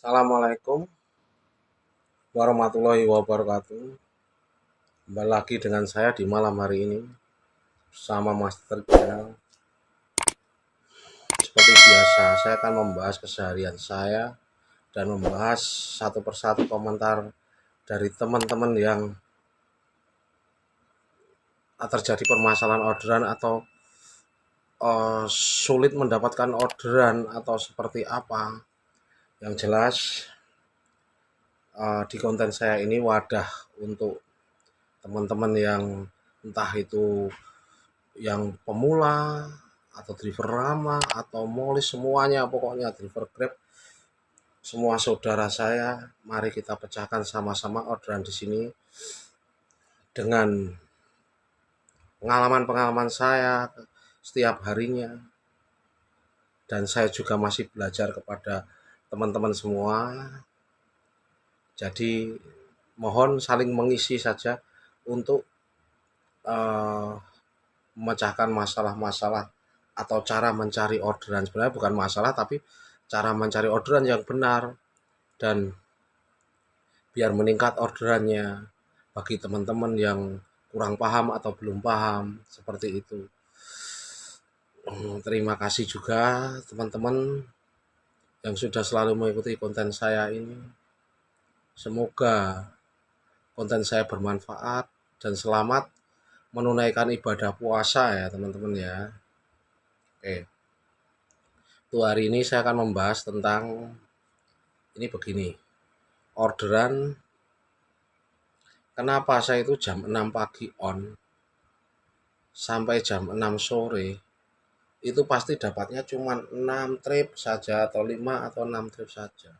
Assalamualaikum warahmatullahi wabarakatuh. Kembali lagi dengan saya di malam hari ini bersama Master Channel. Seperti biasa, saya akan membahas keseharian saya dan membahas satu persatu komentar dari teman-teman yang terjadi permasalahan orderan atau sulit mendapatkan orderan atau seperti apa. Yang jelas di konten saya ini wadah untuk teman-teman yang entah itu yang pemula atau driver lama atau molis, semuanya pokoknya driver Grab, semua saudara saya, mari kita pecahkan sama-sama orderan di sini dengan pengalaman-pengalaman saya setiap harinya, dan saya juga masih belajar kepada teman-teman semua. Jadi mohon saling mengisi saja untuk memecahkan masalah-masalah atau cara mencari orderan. Sebenarnya bukan masalah, tapi cara mencari orderan yang benar dan biar meningkat orderannya bagi teman-teman yang kurang paham atau belum paham seperti itu. Terima kasih juga teman-teman yang sudah selalu mengikuti konten saya ini. Semoga konten saya bermanfaat dan selamat menunaikan ibadah puasa ya teman-teman ya. Oke. Untuk hari ini saya akan membahas tentang ini begini. Orderan, kenapa saya itu jam 6 pagi on sampai jam 6 sore itu pasti dapatnya cuma 6 trip saja atau 5 atau 6 trip saja.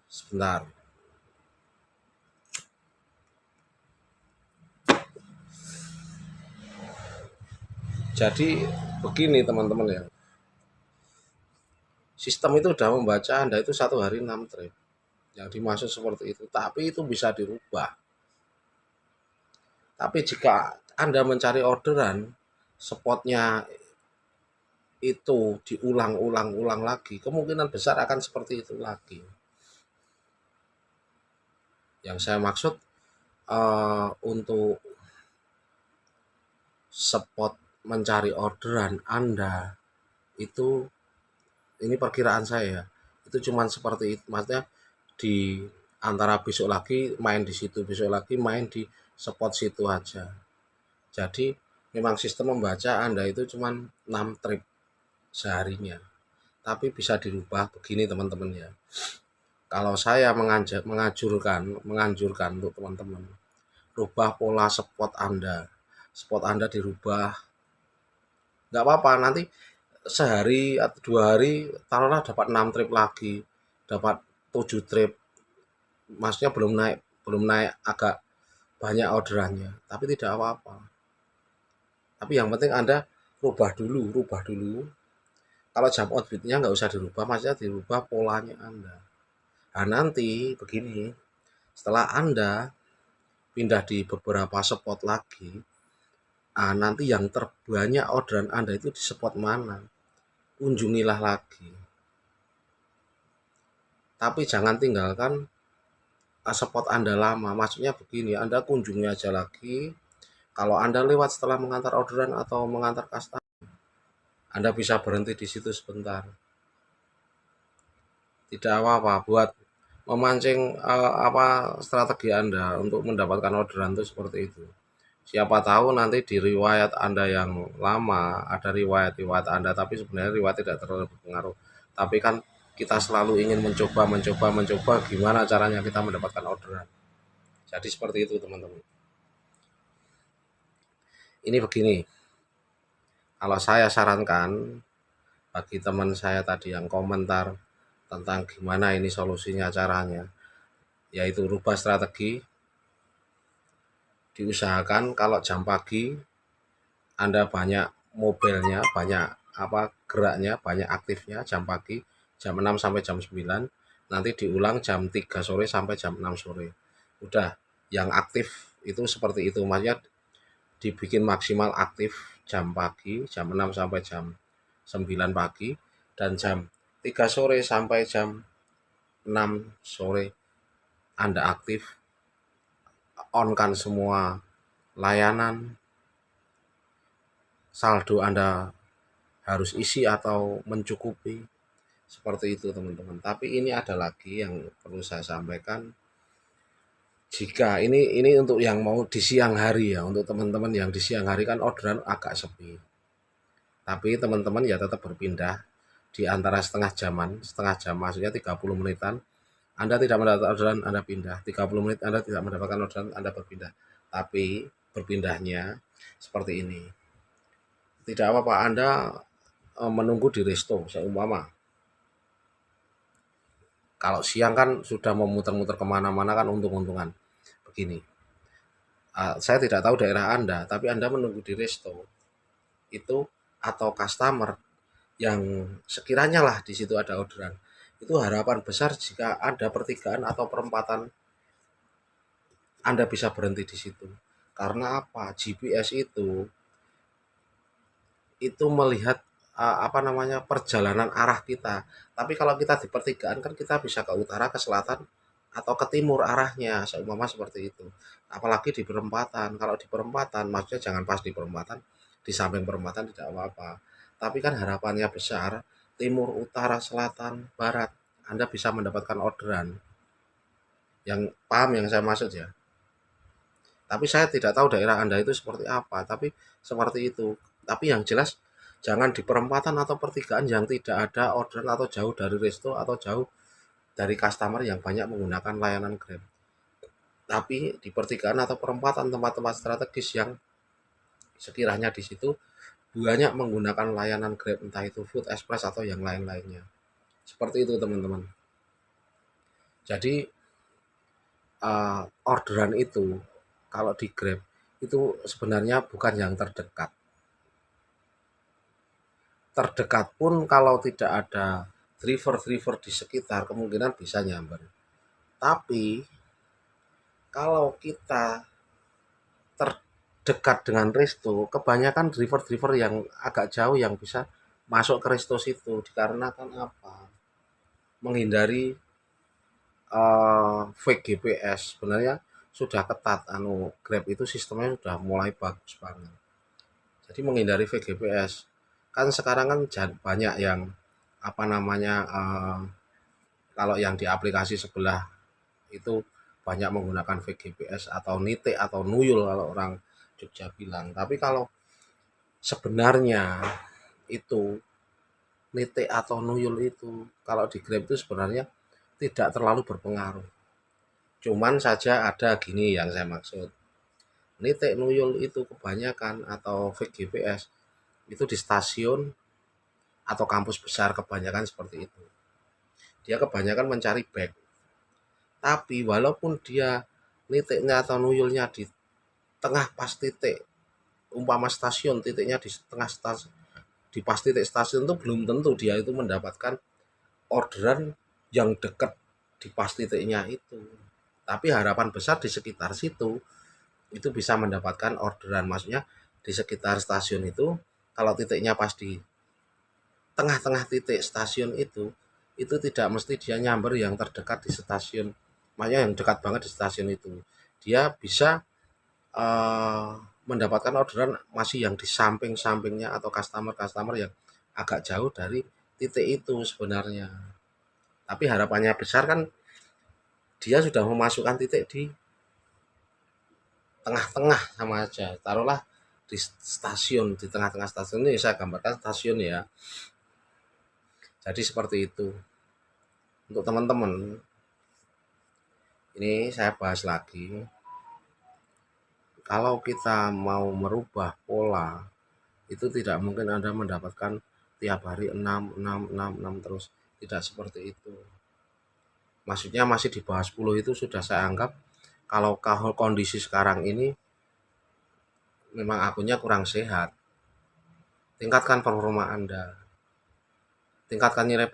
Sebentar. Jadi begini teman-teman ya. Sistem itu sudah membaca Anda itu satu hari 6 trip. Yang dimaksud seperti itu. Tapi itu bisa dirubah. Tapi jika Anda mencari orderan, spotnya itu diulang-ulang lagi, kemungkinan besar akan seperti itu lagi. Yang saya maksud untuk spot mencari orderan Anda itu, ini perkiraan saya, itu cuman seperti itu. Maksudnya di antara besok lagi main di situ, besok lagi main di spot situ aja. Jadi memang sistem membaca Anda itu cuman 6 trip seharinya. Tapi bisa dirubah begini teman-teman ya. Kalau saya menganjurkan untuk teman-teman, rubah pola spot Anda. Spot Anda dirubah. Nggak apa-apa, nanti sehari atau 2 hari taruhlah dapat 6 trip lagi, dapat 7 trip. Maksudnya belum naik agak banyak orderannya, tapi tidak apa-apa. Tapi yang penting Anda rubah dulu. Kalau jam outfitnya nggak usah dirubah, maksudnya dirubah polanya Anda. Nah nanti begini, setelah Anda pindah di beberapa spot lagi, nanti yang terbanyak orderan Anda itu di spot mana, kunjungilah lagi. Tapi jangan tinggalkan spot Anda lama. Maksudnya begini, Anda kunjungi aja lagi. Kalau Anda lewat setelah mengantar orderan atau mengantar customer, Anda bisa berhenti di situ sebentar. Tidak apa-apa, buat memancing strategi Anda untuk mendapatkan orderan itu seperti itu. Siapa tahu nanti di riwayat Anda yang lama ada riwayat Anda, tapi sebenarnya riwayat tidak terlalu berpengaruh. Tapi kan kita selalu ingin mencoba gimana caranya kita mendapatkan orderan. Jadi seperti itu teman-teman. Ini begini, kalau saya sarankan bagi teman saya tadi yang komentar tentang gimana ini solusinya caranya, yaitu rubah strategi. Diusahakan kalau jam pagi Anda banyak mobilnya, banyak geraknya, banyak aktifnya jam pagi, jam 6 sampai jam 9, nanti diulang jam 3 sore sampai jam 6 sore. Udah, yang aktif itu seperti itu, maksudnya dibikin maksimal aktif jam pagi, jam 6 sampai jam 9 pagi, dan jam 3 sore sampai jam 6 sore Anda aktif, on-kan semua layanan, saldo Anda harus isi atau mencukupi, seperti itu teman-teman. Tapi ini ada lagi yang perlu saya sampaikan. Jika ini untuk yang mau di siang hari ya, untuk teman-teman yang di siang hari kan orderan agak sepi. Tapi teman-teman ya tetap berpindah di antara setengah jam maksudnya 30 menitan. Anda tidak mendapatkan orderan, Anda pindah. 30 menit Anda tidak mendapatkan orderan, Anda berpindah. Tapi berpindahnya seperti ini. Tidak apa-apa Anda menunggu di resto, seumpama. Kalau siang kan sudah mau muter-muter kemana-mana kan untung-untungan. Begini, saya tidak tahu daerah Anda, tapi Anda menunggu di resto itu atau customer yang sekiranya lah di situ ada orderan. Itu harapan besar jika ada pertigaan atau perempatan Anda bisa berhenti di situ. Karena apa? GPS itu melihat apa namanya perjalanan arah kita. Tapi kalau kita di pertigaan kan kita bisa ke utara, ke selatan, atau ke timur arahnya, seumpama seperti itu. Apalagi di perempatan. Kalau di perempatan, maksudnya jangan pas di perempatan, di samping perempatan tidak apa-apa. Tapi kan harapannya besar, timur, utara, selatan, barat, Anda bisa mendapatkan orderan. Yang paham yang saya maksud ya. Tapi saya tidak tahu daerah Anda itu seperti apa, tapi seperti itu. Tapi yang jelas jangan di perempatan atau pertigaan yang tidak ada orderan atau jauh dari resto atau jauh dari customer yang banyak menggunakan layanan Grab. Tapi di pertigaan atau perempatan tempat-tempat strategis yang sekiranya di situ banyak menggunakan layanan Grab entah itu Food Express atau yang lain-lainnya. Seperti itu teman-teman. Jadi orderan itu kalau di Grab itu sebenarnya bukan yang terdekat. Terdekat pun kalau tidak ada driver-driver di sekitar kemungkinan bisa nyamber. Tapi kalau kita terdekat dengan resto, kebanyakan driver-driver yang agak jauh yang bisa masuk ke resto situ dikarenakan apa? Menghindari fake GPS. Sebenarnya sudah ketat Grab itu sistemnya sudah mulai bagus banget. Jadi menghindari fake GPS. Kan sekarang kan banyak yang apa namanya kalau yang di aplikasi sebelah itu banyak menggunakan fake GPS atau nitik atau nuyul kalau orang Jogja bilang. Tapi kalau sebenarnya itu nitik atau nuyul itu kalau di Grab itu sebenarnya tidak terlalu berpengaruh. Cuman saja ada gini yang saya maksud. Nitik nuyul itu kebanyakan atau fake GPS itu di stasiun atau kampus besar kebanyakan seperti itu. Dia kebanyakan mencari bag. Tapi walaupun dia nitiknya atau nuyulnya di tengah pas titik, umpama stasiun titiknya di tengah stasiun, di pas titik stasiun itu belum tentu dia itu mendapatkan orderan yang dekat di pas titiknya itu. Tapi harapan besar di sekitar situ itu bisa mendapatkan orderan. Maksudnya di sekitar stasiun itu kalau titiknya pas di tengah-tengah titik stasiun itu tidak mesti dia nyamber yang terdekat di stasiun. Makanya yang dekat banget di stasiun itu. Dia bisa uh, mendapatkan orderan masih yang di samping-sampingnya atau customer-customer yang agak jauh dari titik itu sebenarnya. Tapi harapannya besar kan dia sudah memasukkan titik di tengah-tengah sama aja. Taruhlah di stasiun, di tengah-tengah stasiun ini saya gambarkan stasiun ya. Jadi seperti itu. Untuk teman-teman, ini saya bahas lagi. Kalau kita mau merubah pola, itu tidak mungkin Anda mendapatkan tiap hari 6, 6, 6, 6 terus. Tidak seperti itu. Maksudnya masih di bawah 10 itu sudah saya anggap kalau kondisi sekarang ini memang akunnya kurang sehat. Tingkatkan performa Anda. Tingkatkan nilai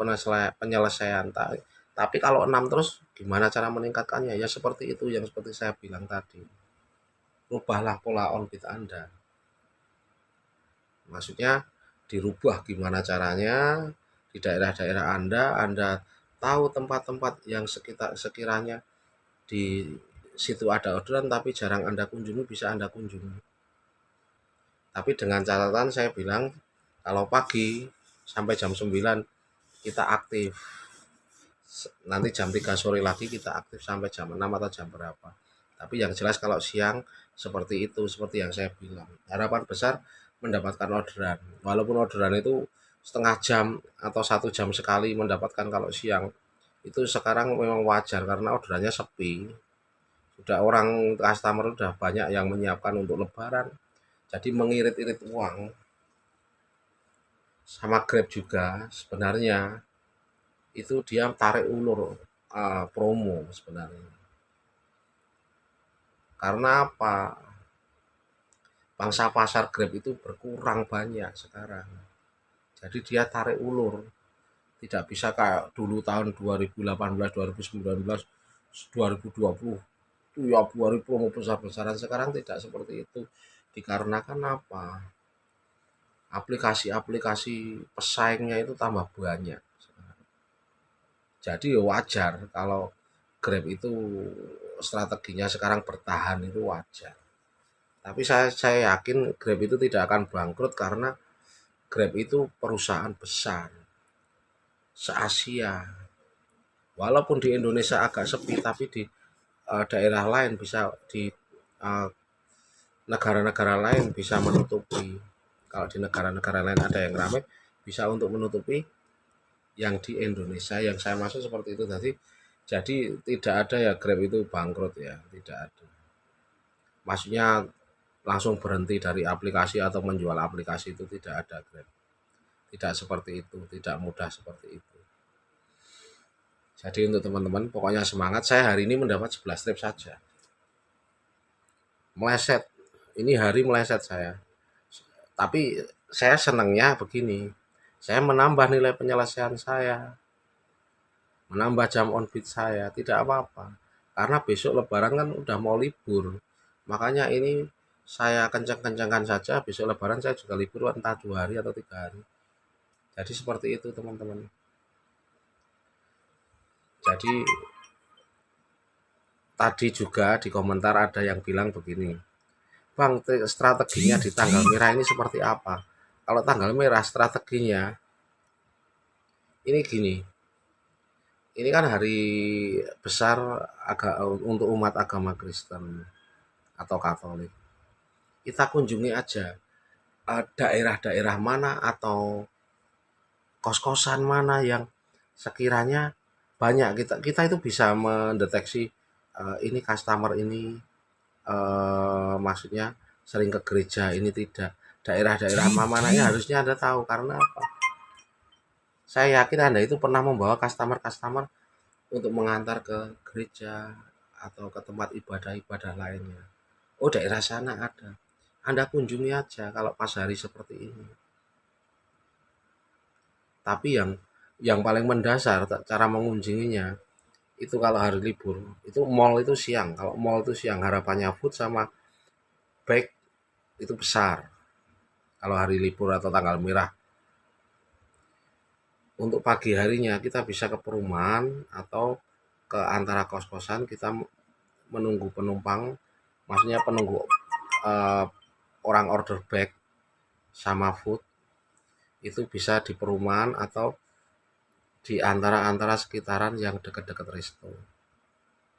penyelesaian. Tapi kalau 6 terus gimana cara meningkatkannya? Ya seperti itu yang seperti saya bilang tadi. Rubahlah pola orbit Anda. Maksudnya dirubah gimana caranya di daerah-daerah Anda tahu tempat-tempat yang sekiranya di situ ada orderan tapi jarang Anda kunjungi, bisa Anda kunjungi. Tapi dengan catatan saya bilang kalau pagi sampai jam 9 kita aktif. Nanti jam 3 sore lagi kita aktif sampai jam 6 atau jam berapa. Tapi yang jelas kalau siang seperti itu, seperti yang saya bilang. Harapan besar mendapatkan orderan. Walaupun orderan itu setengah jam atau 1 jam sekali mendapatkan kalau siang. Itu sekarang memang wajar karena orderannya sepi. Sudah orang customer udah banyak yang menyiapkan untuk lebaran. Jadi mengirit-irit uang. Sama Grab juga sebenarnya itu dia tarik ulur promo sebenarnya. Karena apa? Pangsa pasar Grab itu berkurang banyak sekarang. Jadi dia tarik ulur. Tidak bisa kayak dulu tahun 2018, 2019, 2020. Tiap hari promo besar-besaran. Sekarang tidak seperti itu. Dikarenakan apa? Aplikasi-aplikasi pesaingnya itu tambah banyak. Jadi wajar kalau Grab itu strateginya sekarang bertahan, itu wajar. Tapi saya yakin Grab itu tidak akan bangkrut karena Grab itu perusahaan besar se-Asia. Walaupun di Indonesia agak sepi, tapi di daerah lain bisa di uh, negara-negara lain bisa menutupi. Kalau di negara-negara lain ada yang ramai, bisa untuk menutupi yang di Indonesia yang saya masuk seperti itu tadi. Jadi tidak ada ya Grab itu bangkrut ya, tidak ada. Maksudnya langsung berhenti dari aplikasi atau menjual aplikasi itu tidak ada Grab. Tidak seperti itu, tidak mudah seperti itu. Jadi untuk teman-teman pokoknya semangat. Saya hari ini mendapat 11 trip saja. Meleset. Ini hari meleset saya. Tapi saya senangnya begini. Saya menambah nilai penyelesaian saya. Menambah jam on beat saya. Tidak apa-apa. Karena besok lebaran kan udah mau libur. Makanya ini saya kencang-kencangkan saja. Besok lebaran saya juga libur entah 2 hari atau 3 hari. Jadi seperti itu teman-teman. Jadi tadi juga di komentar ada yang bilang begini, Bang, strateginya di tanggal merah ini seperti apa? Kalau tanggal merah strateginya ini gini, ini kan hari besar untuk umat agama Kristen atau Katolik. Kita kunjungi aja daerah-daerah mana atau kos-kosan mana yang sekiranya banyak kita itu bisa mendeteksi ini customer ini maksudnya sering ke gereja ini tidak, daerah-daerah mananya harusnya Anda tahu karena apa? Saya yakin Anda itu pernah membawa customer-customer untuk mengantar ke gereja atau ke tempat ibadah-ibadah lainnya. Oh, daerah sana ada. Anda kunjungi aja kalau pas hari seperti ini. Tapi yang paling mendasar cara mengunjunginya itu kalau hari libur itu mall itu siang. Kalau mall itu siang harapannya food sama bag itu besar. Kalau hari libur atau tanggal merah. Untuk pagi harinya kita bisa ke perumahan atau ke antara kos-kosan kita menunggu penumpang, maksudnya penunggu orang order bag sama food itu bisa di perumahan atau di antara-antara sekitaran yang dekat-dekat resto.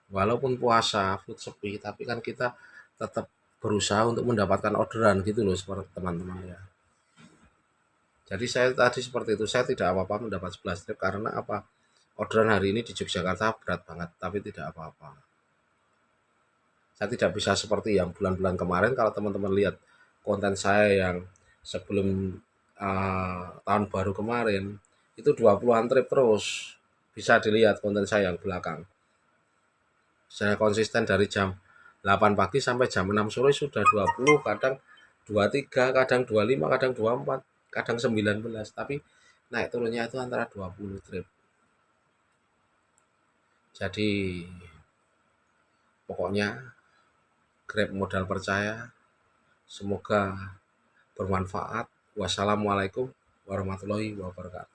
Walaupun puasa, food sepi, tapi kan kita tetap berusaha untuk mendapatkan orderan gitu loh seperti teman-teman ya. Jadi saya tadi seperti itu, saya tidak apa-apa mendapat 11 trip karena apa? Orderan hari ini di Yogyakarta berat banget, tapi tidak apa-apa. Saya tidak bisa seperti yang bulan-bulan kemarin kalau teman-teman lihat konten saya yang sebelum tahun baru kemarin itu 20-an trip terus. Bisa dilihat konten saya yang belakang. Saya konsisten dari jam 8 pagi sampai jam 6 sore sudah 20, kadang 23, kadang 25, kadang 24, kadang 19, tapi naik turunnya itu antara 20 trip. Jadi pokoknya Grab modal percaya. Semoga bermanfaat. Wassalamualaikum warahmatullahi wabarakatuh.